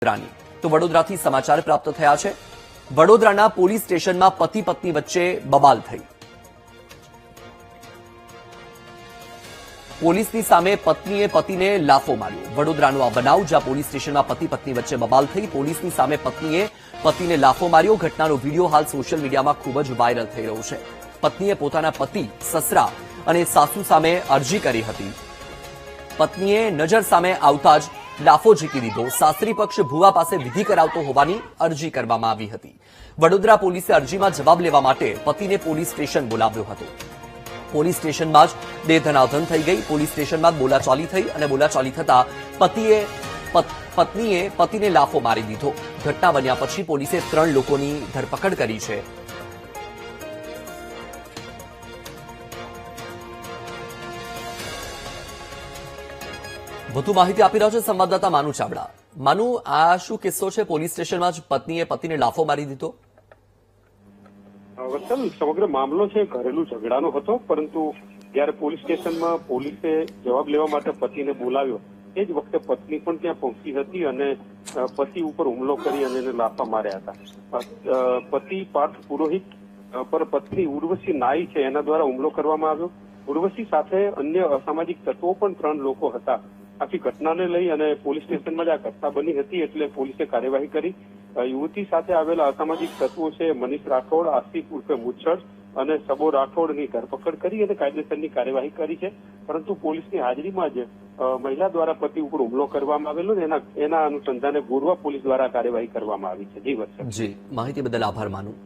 વડોદરાની તો વડોદરાથી સમાચાર પ્રાપ્ત થયા છે। વડોદરાના પોલીસ સ્ટેશનમાં પતિ પત્ની વચ્ચે બબાલ થઈ। પોલીસની સામે પત્નીએ પતિને લાફો માર્યો। વડોદરાનો આ બનાવ જ્યાં પોલીસ સ્ટેશનમાં પતિ પત્ની વચ્ચે બબાલ થઈ। પોલીસની સામે પત્નીએ પતિને લાફો માર્યો। ઘટનાનો વિડીયો હાલ સોશિયલ મીડિયામાં ખૂબ જ વાયરલ થઈ રહ્યો છે। પત્નીએ પોતાના પતિ, સસરા અને સાસુ સામે અરજી કરી હતી। પત્નીએ નજર સામે આવતા જ લાફો ઝીકી દીધો। સાસરી પક્ષ ભુવા પાસે વિધિ કરાવતો હોવાની અરજી કરવામાં આવી હતી। વડોદરા પોલીસે અરજીમાં જવાબ લેવા માટે પતિને પોલીસ સ્ટેશન બોલાવ્યો હતો। પોલીસ સ્ટેશનમાં જ બે ધનાધન થઈ ગઈ। પોલીસ સ્ટેશનમાં બોલાચાલી થઈ અને બોલાચાલી થતા પત્નીએ પતિને લાફો મારી દીધો। ઘટના બન્યા પછી પોલીસે 3 લોકોની ધરપકડ કરી છે। વધુ માહિતી આપી રહ્યા છે સંવાદદાતા માનુ ચાવડા। માનુ, આ શું કિસ્સો છે? પોલીસ સ્ટેશનમાં જ પત્નીએ પતિને લાફો મારી દીધો। વત્સલ, સમગ્ર મામલો છે ઘરેલું ઝઘડાનો હતો, પરંતુ જ્યારે પોલીસ સ્ટેશનમાં પોલીસે જવાબ લેવા માટે પતિને બોલાવ્યો એ જ વખતે પત્ની પણ ત્યાં પહોંચી હતી અને પતિ ઉપર હુમલો કરી અને એને લાફા માર્યા હતા। પતિ પાર્થ પુરોહિત પર પત્ની ઉર્વશી નાઈ છે એના દ્વારા હુમલો કરવામાં આવ્યો। ઉર્વશી સાથે અન્ય અસામાજિક તત્વો પણ 3 લોકો હતા। આખી ઘટનાને લઈ અને પોલીસ સ્ટેશનમાં જ આ ઘટના બની હતી એટલે પોલીસે કાર્યવાહી કરી। યુવતી સાથે આવેલા અસામાજિક તત્વો છે મનીષ રાઠોડ, આસિફ ઉર્ફે મુચ્છડ અને સબો રાઠોડની ધરપકડ કરી અને કાયદેસરની કાર્યવાહી કરી છે। પરંતુ પોલીસની હાજરીમાં જ મહિલા દ્વારા પતિ ઉપર હુમલો કરવામાં આવેલો ને એના અનુસંધાને ગોરવા પોલીસ દ્વારા કાર્યવાહી કરવામાં આવી છે। જી વત્સલ। જી, માહિતી બદલ આભાર માનું।